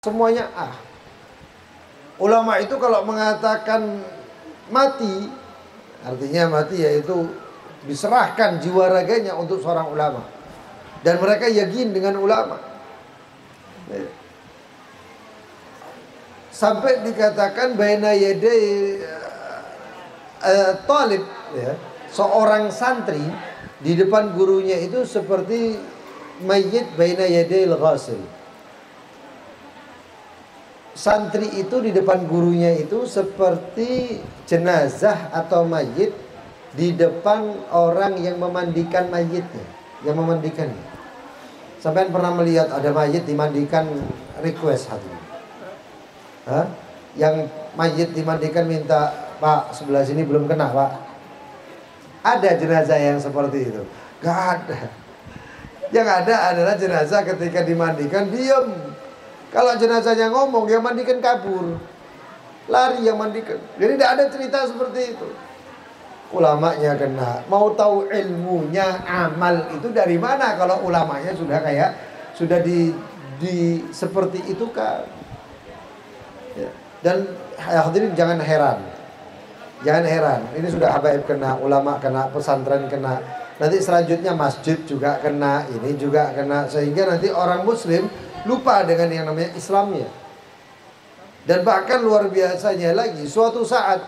semuanya A. Ulama itu kalau mengatakan mati, artinya mati yaitu diserahkan jiwa raganya untuk seorang ulama. Dan mereka yakin dengan ulama. Sampai dikatakan baina yaday talib, ya, seorang santri di depan gurunya itu seperti mayyit baina yaday al-ghasil. Santri itu di depan gurunya itu seperti jenazah atau mayit di depan orang yang memandikan mayitnya, yang memandikannya. Sampai pernah melihat ada mayit dimandikan, request hati. Yang mayit dimandikan minta, Pak sebelah sini belum kena Pak. Ada jenazah yang seperti itu? Gak ada. Yang ada adalah jenazah ketika dimandikan diam. Kalau jenazahnya ngomong, yang mandikan kabur, lari yang mandikan. Jadi tidak ada cerita seperti itu. Ulamanya kena. Mau tahu ilmunya amal itu dari mana? Kalau ulamanya sudah di seperti itu kan. Ya. Dan hadirin jangan heran. Jangan heran. Ini sudah habaib kena, ulama kena, pesantren kena. Nanti selanjutnya masjid juga kena, ini juga kena. Sehingga nanti orang muslim lupa dengan yang namanya Islamnya. Dan bahkan luar biasanya lagi, suatu saat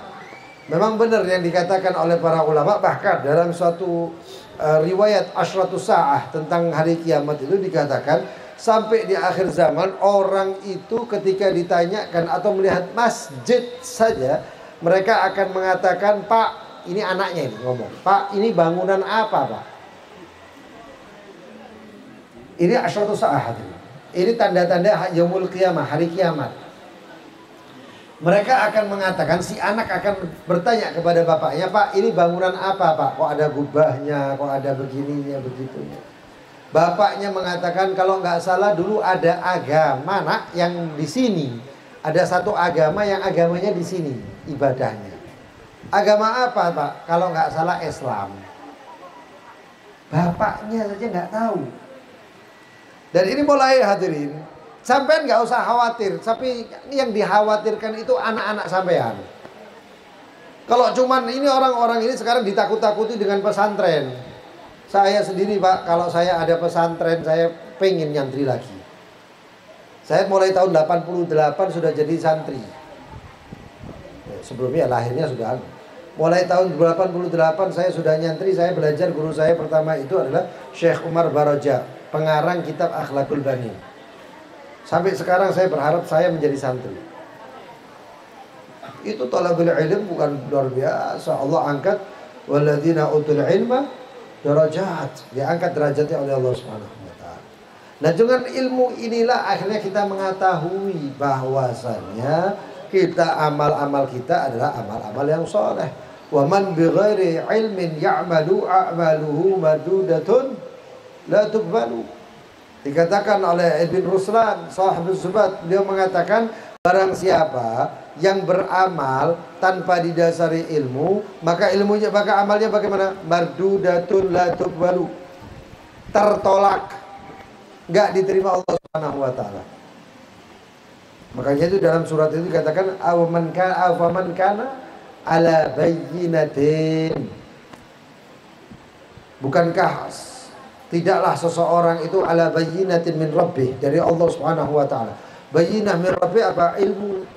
memang benar yang dikatakan oleh para ulama. Bahkan dalam suatu riwayat Asyratus Sa'ah tentang hari kiamat itu dikatakan, sampai di akhir zaman orang itu ketika ditanyakan atau melihat masjid saja, mereka akan mengatakan, Pak, ini anaknya ini ngomong, Pak, ini bangunan apa Pak? Ini Asyratus Sa'ah. Ini tanda-tanda yaumul qiyamah, hari kiamat. Mereka akan mengatakan, si anak akan bertanya kepada bapaknya, Pak, ini bangunan apa Pak? Kok ada gubahnya, kok ada begininya, begitunya. Bapaknya mengatakan, kalau nggak salah dulu ada agama nak yang di sini. Ada satu agama yang agamanya di sini, ibadahnya. Agama apa Pak? Kalau nggak salah Islam. Bapaknya saja nggak tahu. Dan ini mulai hadirin, sampean nggak usah khawatir, tapi yang dikhawatirkan itu anak-anak sampean. Kalau cuman ini orang-orang ini sekarang ditakut-takuti dengan pesantren. Saya sendiri Pak, kalau saya ada pesantren, saya pengen nyantri lagi. Saya mulai tahun 88 sudah jadi santri. Sebelumnya lahirnya sudah. Mulai tahun 88 saya sudah nyantri, saya belajar, guru saya pertama itu adalah Syekh Umar Baroja, pengarang kitab Akhlaqul Bani. Sampai sekarang saya berharap saya menjadi santri. Itu talabul ilm bukan luar biasa. Allah angkat walladzina utul ilma darajat. Dia angkat derajatnya oleh Allah Subhanahu wa taala. Nah, dengan ilmu inilah akhirnya kita mengetahui bahwasannya kita amal-amal kita adalah amal-amal yang soleh. Wa man bighairi ilmin ya'malu a'maluhu madudatun la tuqbalu. Dikatakan oleh Ibn Ruslan, Sahibul Zubat, beliau mengatakan, barang siapa yang beramal tanpa didasari ilmu, maka ilmunya, maka amalnya bagaimana? Mardudatun la tuqbalu. Tertolak, enggak diterima Allah Subhanahu wa taala. Makanya itu dalam surat itu dikatakan awaman kana ala bayyinatin. Bukankah tidaklah seseorang itu ala bayyinatin min rabbih, dari Allah Subhanahu wa taala. Bayyinah min rabbih apa? Ilmu.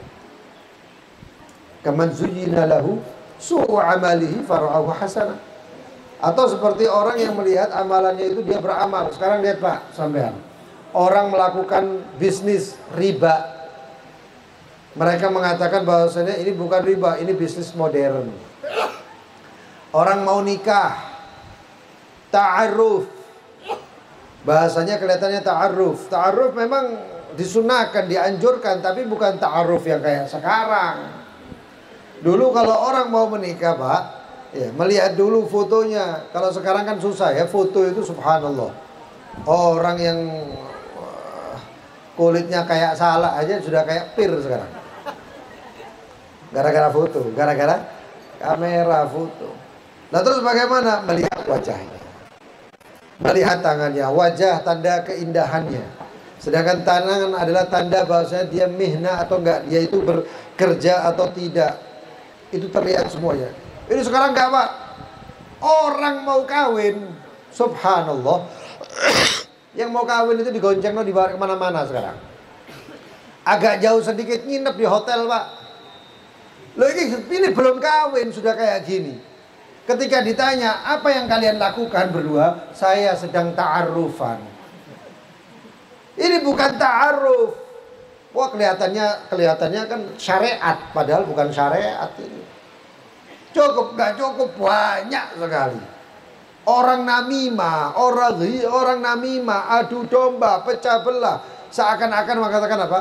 Kaman zuyyina lahu su'u amalihi fara'ahu hasanah. Atau seperti orang yang melihat amalannya itu dia beramal. Sekarang lihat Pak sampean, orang melakukan bisnis riba. Mereka mengatakan bahwasanya ini bukan riba, ini bisnis modern. Orang mau nikah, ta'aruf. Bahasanya kelihatannya ta'aruf. Ta'aruf memang disunahkan, dianjurkan, tapi bukan ta'aruf yang kayak sekarang. Dulu kalau orang mau menikah Pak, ya, melihat dulu fotonya. Kalau sekarang kan susah ya, foto itu subhanallah. Orang yang kulitnya kayak salak aja sudah kayak pir sekarang. Gara-gara foto, gara-gara kamera foto. Nah terus bagaimana? Melihat wajahnya, melihat tangannya, wajah tanda keindahannya. Sedangkan tangan adalah tanda bahwasanya dia mihna atau enggak, dia itu bekerja atau tidak. Itu terlihat semuanya. Ini sekarang enggak, Pak. Orang mau kawin, subhanallah, yang mau kawin itu digonceng di bar kemana-mana sekarang. Agak jauh sedikit nginep di hotel, Pak. Loh ini belum kawin sudah kayak gini. Ketika ditanya, apa yang kalian lakukan berdua? Saya sedang ta'arufan. Ini bukan ta'aruf. Wah, kelihatannya kan syariat, padahal bukan syariat ini. Cukup, gak cukup, banyak sekali. Orang namimah, orang namimah, adu domba, pecah belah. Seakan-akan mengatakan apa?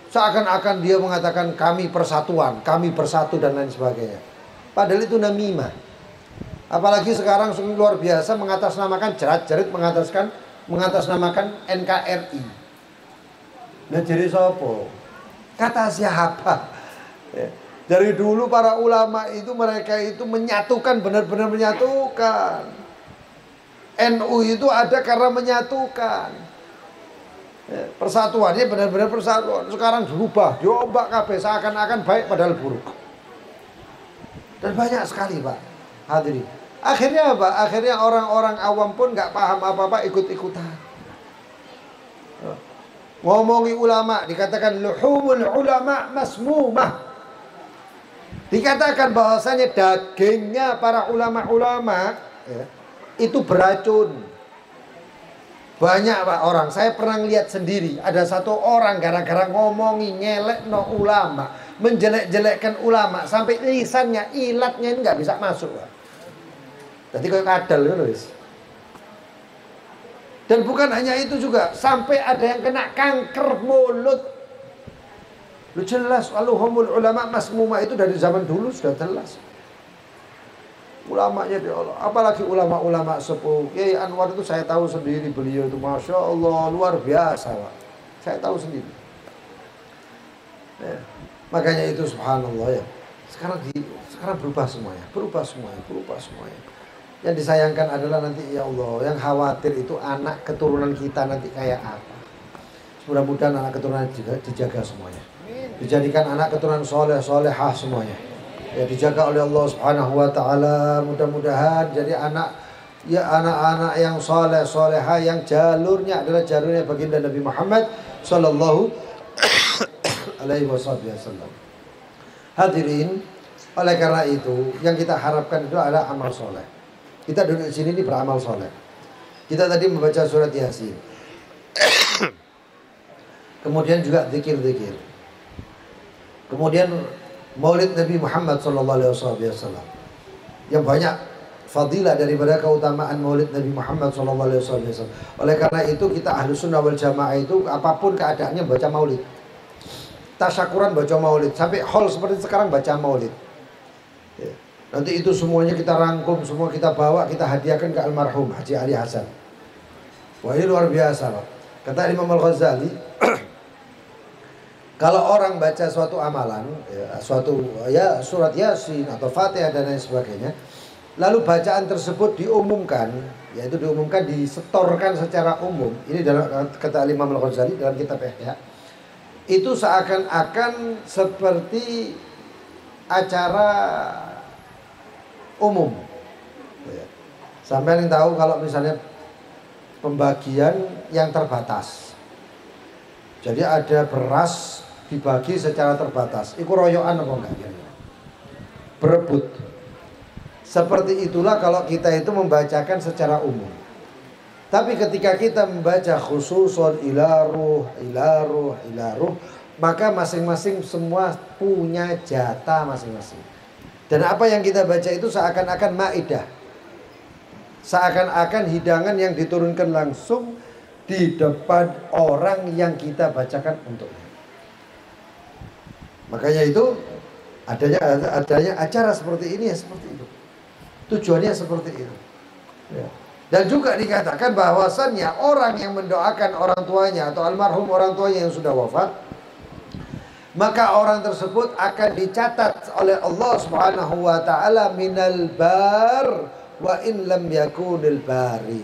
Seakan-akan dia mengatakan kami persatuan, kami bersatu dan lain sebagainya. Padahal itu namimah. Apalagi sekarang sungguh luar biasa mengatasnamakan jerat-jerit, mengatasnamakan NKRI. Nah jadi sopo? Kata siapa? Ya. Dari dulu para ulama itu mereka itu menyatukan, benar-benar menyatukan. NU itu ada karena menyatukan. Ya, persatuannya benar-benar persatuan. Sekarang berubah, diombak kabeh seakan-akan baik padahal buruk. Dan banyak sekali, Pak. Hadirin. Akhirnya apa? Akhirnya orang-orang awam pun nggak paham apa-apa, ikut-ikutan. Ngomongi ulama, dikatakan luhumul ulama masmumah. Dikatakan bahwasanya dagingnya para ulama-ulama ya, itu beracun. Banyak, Pak, orang. Saya pernah lihat sendiri. Ada satu orang gara-gara ngomongi ngelek no ulama, menjelek-jelekkan ulama, sampai lisannya, ilatnya ini nggak bisa masuk, Pak. Jadi kayak kadal guys. Dan bukan hanya itu juga, sampai ada yang kena kanker mulut. Lu jelas, aluhumul ulama masmumah itu dari zaman dulu sudah jelas. Ulamanya di Allah, apalagi ulama-ulama sepuh. Kiai Anwar itu saya tahu sendiri, beliau itu masya Allah luar biasa, Pak. Saya tahu sendiri. Ya. Makanya itu subhanallah ya. Sekarang berubah semuanya. Yang disayangkan adalah nanti ya Allah, yang khawatir itu anak keturunan kita nanti kayak apa. Mudah-mudahan anak keturunan juga dijaga semuanya. Dijadikan anak keturunan soleh, solehah semuanya. Ya dijaga oleh Allah Subhanahu wa taala. Mudah-mudahan jadi anak-anak yang soleh, solehah yang jalurnya adalah jalurnya baginda Nabi Muhammad sallallahu alaihi wasallam. Hadirin, oleh karena itu yang kita harapkan itu adalah amal soleh. Kita duduk di sini ini beramal soleh. Kita tadi membaca surat Yasin. Kemudian juga zikir-zikir. Kemudian Maulid Nabi Muhammad SAW yang banyak fadilah daripada keutamaan Maulid Nabi Muhammad SAW. Oleh karena itu kita Ahlus Sunnah wal Jamaah itu apapun keadaannya baca Maulid. Tasyakuran baca Maulid, sampai hall seperti sekarang baca Maulid. Ya. Nanti itu semuanya kita rangkum, semua kita bawa, kita hadiahkan ke almarhum Haji Ali Hasan. Wah ini luar biasa, Pak. Kata Imam Al-Ghazali, kalau orang baca suatu amalan, ya, surat Yasin atau Fatihah dan lain sebagainya, lalu bacaan tersebut diumumkan, yaitu diumumkan, disetorkan secara umum. Ini dalam kata Imam Al-Ghazali dalam kitab Ihya. Itu seakan-akan seperti acara umum. Sampai yang tahu kalau misalnya pembagian yang terbatas. Jadi ada beras dibagi secara terbatas. Iku royokan apa enggak? Berebut. Seperti itulah kalau kita itu membacakan secara umum. Tapi ketika kita membaca khususun ila ruh, maka masing-masing semua punya jatah masing-masing. Dan apa yang kita baca itu seakan-akan maidah. Seakan-akan hidangan yang diturunkan langsung di depan orang yang kita bacakan untuknya. Makanya itu adanya acara seperti ini ya seperti itu. Tujuannya seperti itu. Ya. Dan juga dikatakan bahwasannya orang yang mendoakan orang tuanya atau almarhum orang tuanya yang sudah wafat, maka orang tersebut akan dicatat oleh Allah Subhanahu wa taala minal bar wa in lam yakunil barin.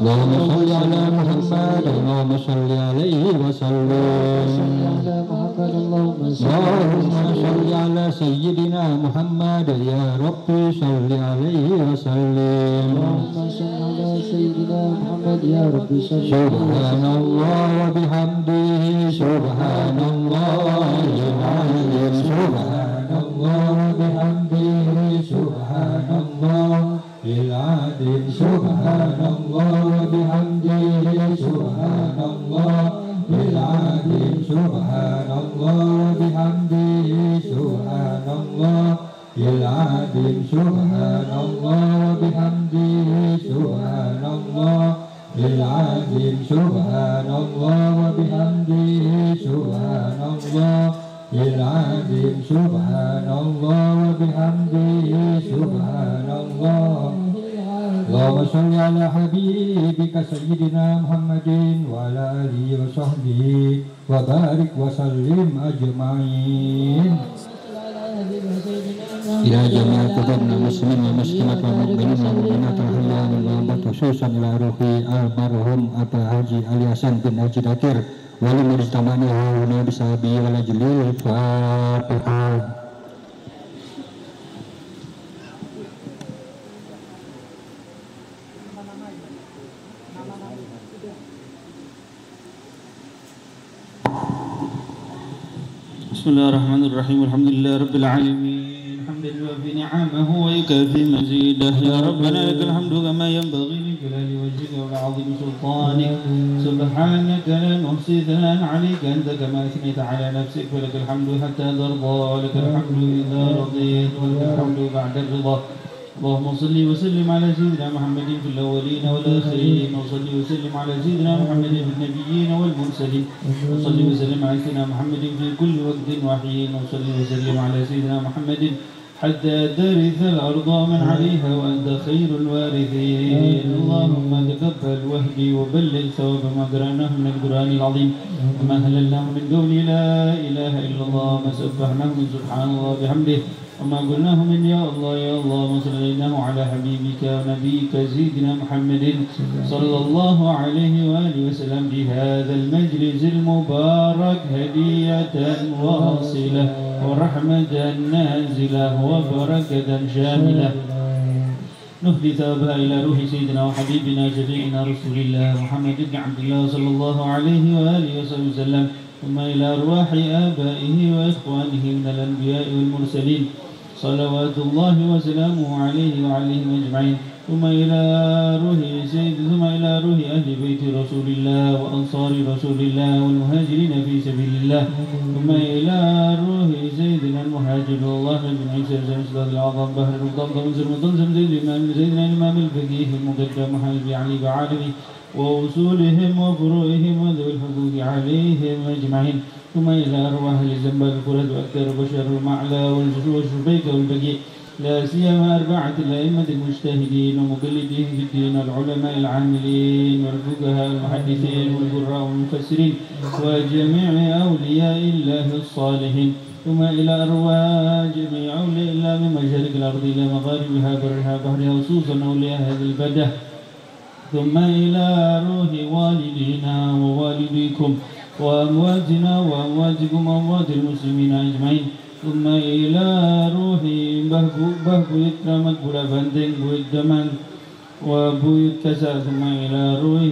اللهم صل على محمد اللهم صل عليه وسلم اللهم صل على سيدنا محمد يا ربي صل عليه وسلم اللهم صل على سيدنا محمد يا ربي سبحان الله وبحمده سبحان الله العظيم سبحان الله وبحمده سبحان الله العظيم سبحان الله وبحمده سبحان الله العظيم سبحان الله وبحمده سبحان الله العظيم سبحان الله وبحمده سبحان الله العظيم سبحان الله وبحمده سبحان الله العظيم سبحان الله وبحمده سبحان الله اللهم صل على حبيبك سيدنا محمد وعلى آله وصحبه وبارك وسلم أجمعين إلى جميع قبورنا مسلمين ومسلمات والمؤمنين والمؤمنات الأحياء والأموات خصوصا إلى روح المرحوم Aba Haji Ali Hasan bin Haji Dakir wali mujtama'na huna bisabi wal ajlil Fatihah. بسم الله الرحمن الرحيم الحمد لله رب العالمين حمدا يوافي نعمه ويكافي مزيده يا ربنا لك الحمد كما ينبغي لجلال وجهك وعظيم سلطانك سبحانك لا نحصي ثناء عليك أنت كما أثنيت على نفسك ولك الحمد حتى ترضى ولك الحمد إذا رضيت ولك الحمد بعد الرضا اللهم صل وسلم على سيدنا محمد في الأولين والآخرين وصل وسلم على سيدنا محمد في النبيين والمرسلين وصل وسلم على سيدنا محمد في كل وقت وحين وصل وسلم على سيدنا محمد حتى ترث الأرض من عليها وأنت خير الوارثين اللهم تقبل وهدي وبلغ ثواب ما قرأناه من القرآن العظيم وما هللناه من قول لا إله إلا الله ما سبحناه من سبحان الله بحمده وما قلناه من يا الله وصليناه على حبيبك ونبيك سيدنا محمد صلى الله عليه وآله وسلم بهذا المجلس المبارك هدية واصلة ورحمة نازلة وبركة شاملة نهدي ثوابها إلى روح سيدنا وحبيبنا شفيعنا رسول الله محمد بن عبد الله صلى الله عليه وآله وسلم ثم إلى أرواح آبائه وإخوانه من الأنبياء والمرسلين صلوات الله وسلامه عليه وعليهم أجمعين ثم إلى روح أهل بيت رسول الله وأنصار رسول الله والمهاجرين في سبيل الله ثم إلى روح سيدنا المهاجر الله بن عيسى الأستاذ الأعظم بحر الضم زمزم سيدنا الإمام الفقيه المقدم محمد علي بعالمي ووصولهم وفروعهم وذوي الحقوق عليهم أجمعين ثم إلى أرواح لزنبال الفرد وأكثر بشر المعلى والشبيك والبقيع لا سيما أربعة الأئمة المجتهدين ومقلدين في الدين والعلماء العاملين والفقهاء المحدثين والقراء والمفسرين وجميع أولياء الله الصالحين ثم إلى أرواح جميع أولياء الله من مشارق الأرض إلى مغاربها برها بحرها خصوصا أولياء هذه البلدة ثم إلى روح والدينا ووالديكم وأمواتنا وأمواتكم وأموات المسلمين أجمعين ثم إلى روح بهبو يكرمت بولا فانتين بويت دمان وبويت كسا ثم إلى روح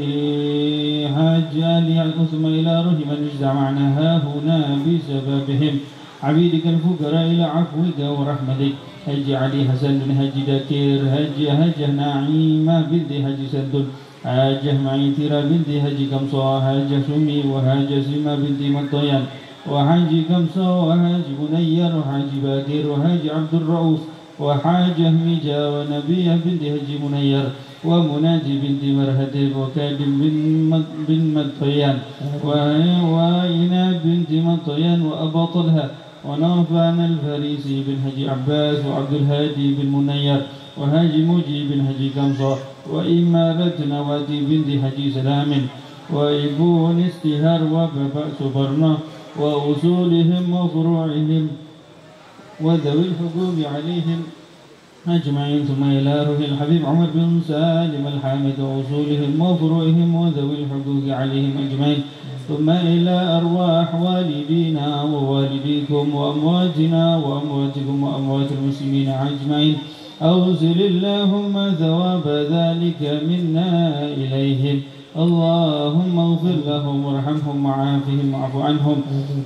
حاج آلي ثم إلى روح من اجتمع معنا هنا بسببهم عبيدك الفقراء إلى عفوك ورحمتك هج علي حسن بن هج دكير هج نعيمة بنت هج سندل هج معيترة بنت هج كمصة هج سمي وهج سيما بنت مطيان وحاج كمصة وهاج منير وحاج باكر وهاج عبد الرؤوف وحاج ميجا ونبيه بنت هج منير ومناجي بنت مرهدب وكادم بن مطيان وإنا بنت مطيان وأبا طلحة ونوفان الفريسي بن هجي عباس وعبد الهادي بن منير وهاجي موجي بن هجي كمصة وإمارة نواتي بنت هجي سلام وإبون استهار وببأ سبرنا وأصولهم وفروعهم وذوي الحقوق عليهم أجمعين، ثم إلى روح الحبيب عمر بن سالم الحامد وأصولهم وفروعهم وذوي الحقوق عليهم أجمعين، ثم إلى أرواح والدينا ووالديكم وأمواتنا وأمواتكم وأموات المسلمين أجمعين. أوصل اللهم ثواب ذلك منا إليهم. اللهم اغفر لهم وارحمهم وعافهم واعف عنهم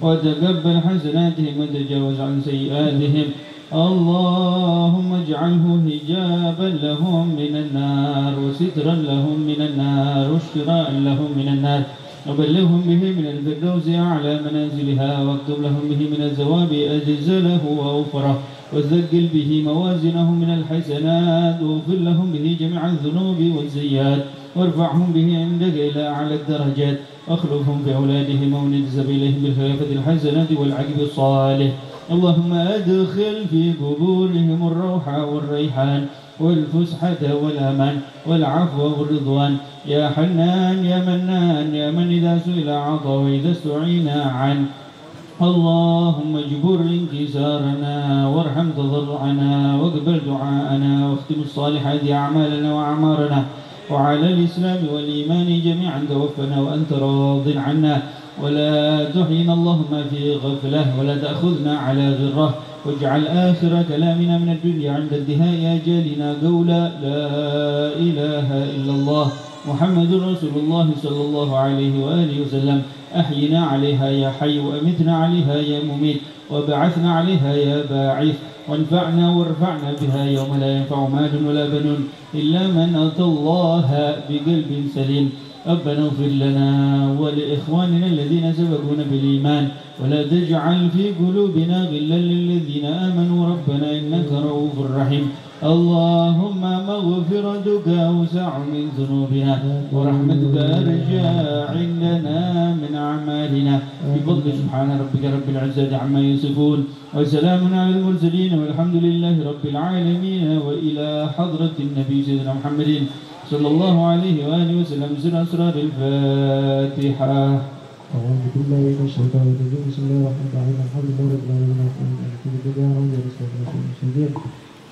وتقبل حسناتهم وتجاوز عن سيئاتهم. اللهم اجعله حجابا لهم من النار وسترا لهم من النار واشتراء لهم من النار، وبلغهم به من الفردوس أعلى منازلها، واكتب لهم به من الثواب أجزله وأوفره، وثقل به موازنهم من الحسنات، واغفر لهم به جميع الذنوب والسيئات، وارفعهم به عندك إلى أعلى الدرجات، واخلفهم في أولادهم وانجز إليهم بالخلافة الحسنة والعقب الصالح. اللهم أدخل في قبورهم الروح والريحان والفسحة والأمان والعفو والرضوان. يا حنان يا منان يا من إذا سئل أعطى وإذا استعين عنه. اللهم اجبر انكسارنا وارحم تضرعنا واقبل دعاءنا واختم الصالحات أعمالنا وأعمارنا، وعلى الإسلام والإيمان جميعا توفنا وأنت راض عنا، ولا تحينا اللهم في غفلة ولا تأخذنا على غرة، واجعل آخر كلامنا من الدنيا عند انتهاء أجالنا قولا لا إله إلا الله محمد رسول الله صلى الله عليه وآله وسلم. أحينا عليها يا حي، وأمتنا عليها يا مميت، وبعثنا عليها يا باعث، وانفعنا وارفعنا بها يوم لا ينفع مال ولا بنون إلا من أتى الله بقلب سليم. ربنا اغفر لنا ولإخواننا الذين سبقونا بالإيمان، ولا تجعل في قلوبنا غلا للذين آمنوا ربنا إنك رؤوف رحيم. اللهم مغفرتك أوسع من ذنوبنا ورحمتك أرجى عندنا من أعمالنا، بفضل سبحان ربك رب العزة عما يصفون وسلام على المرسلين والحمد لله رب العالمين. وإلى حضرة النبي سيدنا محمد صلى الله عليه وآله وسلم سر أسرار الفاتحة. أعوذ بالله من الشيطان الرجيم. بسم الله الرحمن الرحيم. الحمد لله رب العالمين.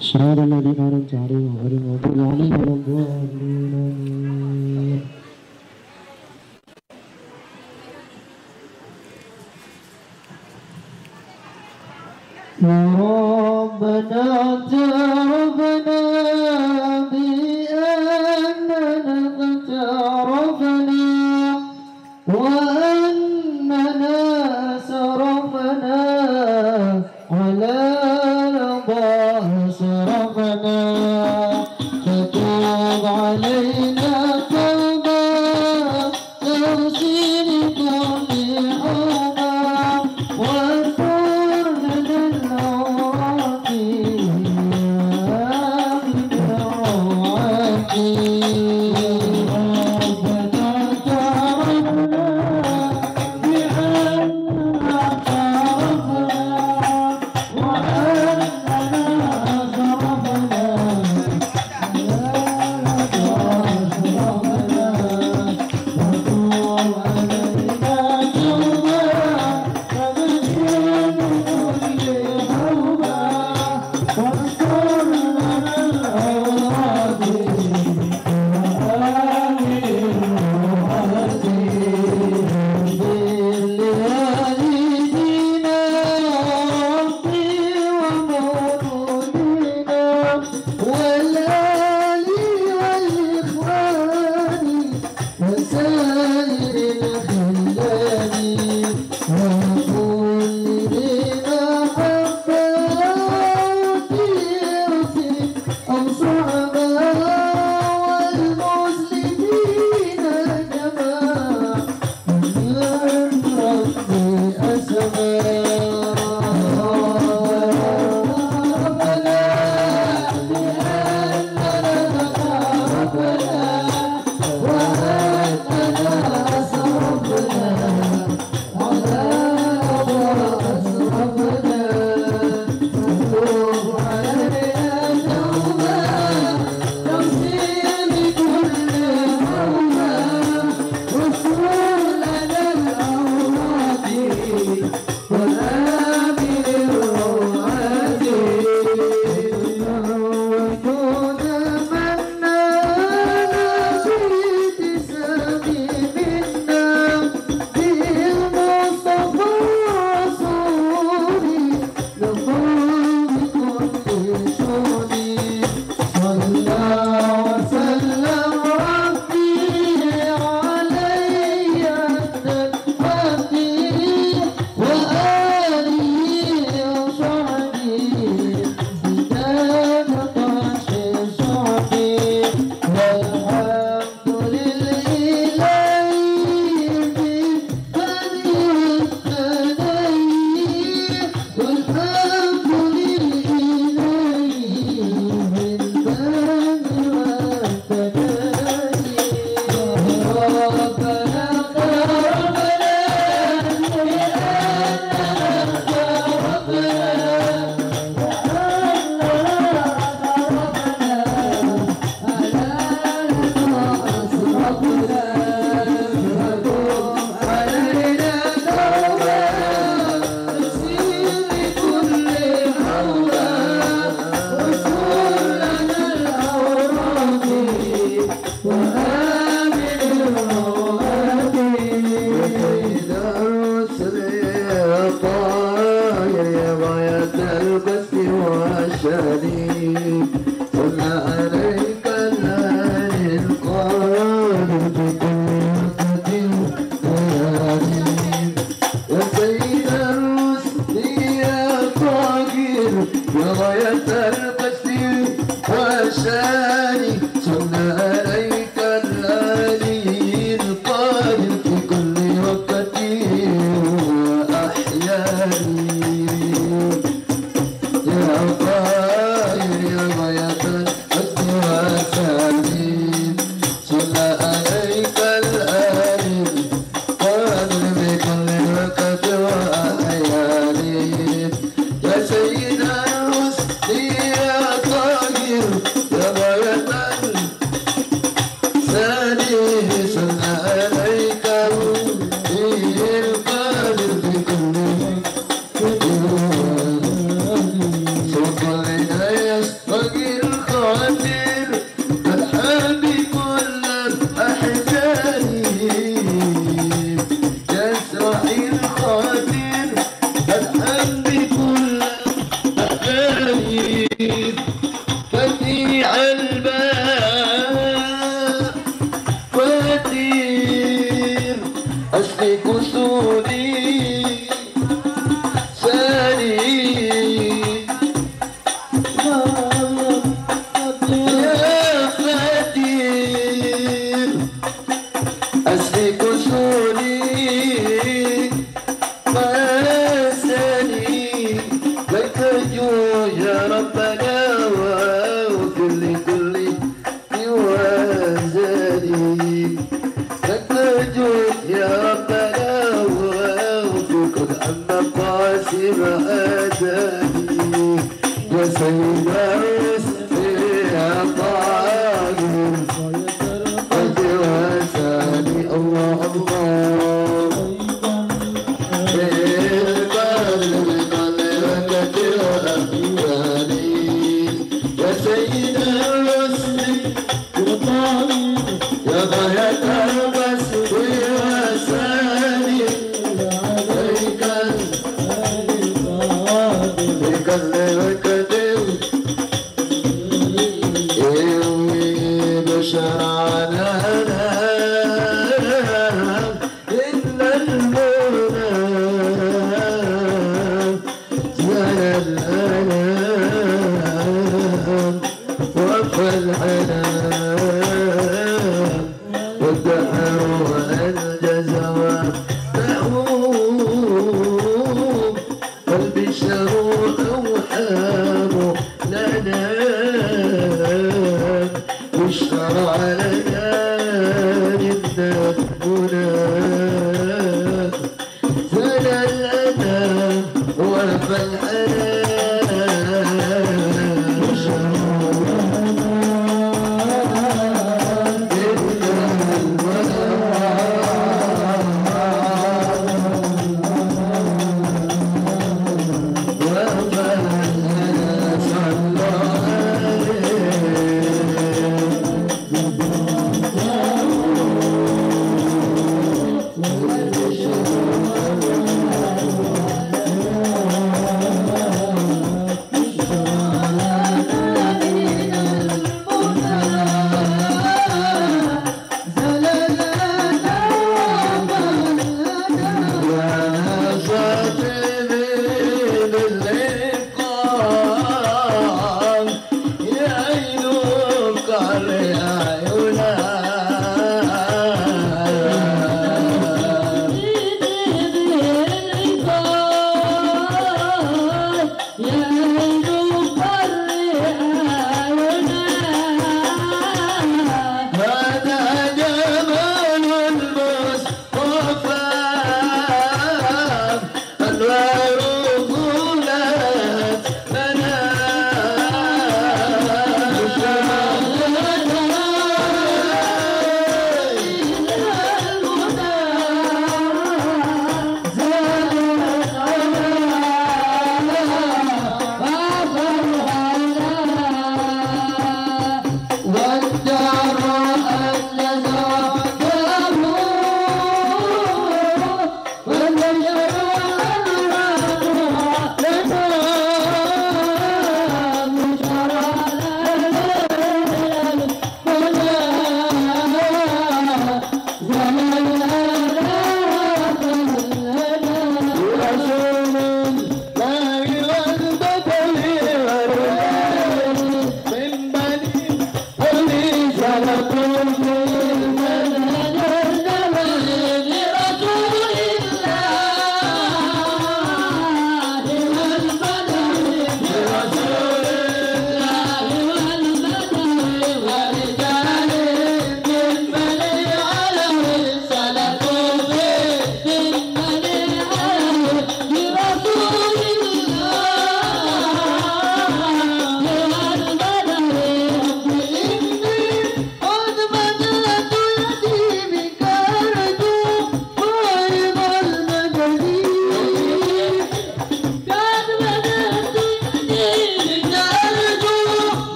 صراط الذين أنعمت عليهم غير المغضوب عليهم ولا الضالين. ربنا اعترفنا بأننا اقترفنا وأننا سرفنا على رضاه صرفنا، فتوب علينا توبة تغسل كل حوبة، واغفر لنا العورات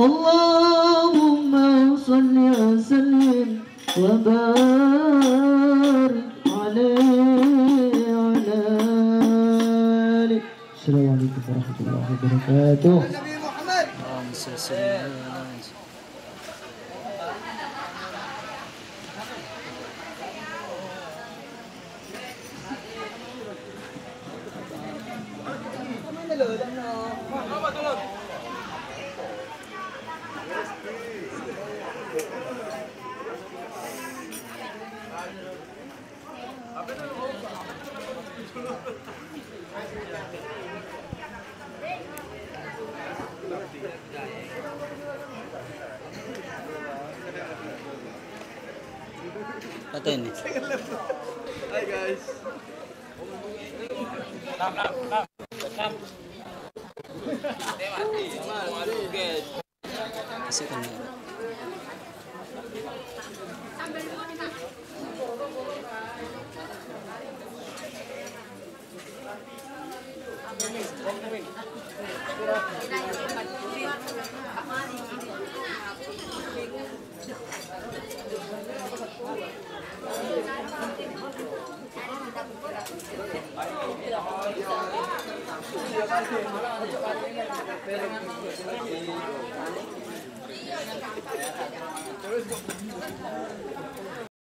Allahumma salli wa sallim wa barik alaihi wa ala alihi. Assalamualaikum warahmatullahi wabarakatuh. Nabi Muhammad. Ito ini. Hai guys. Kasi kan.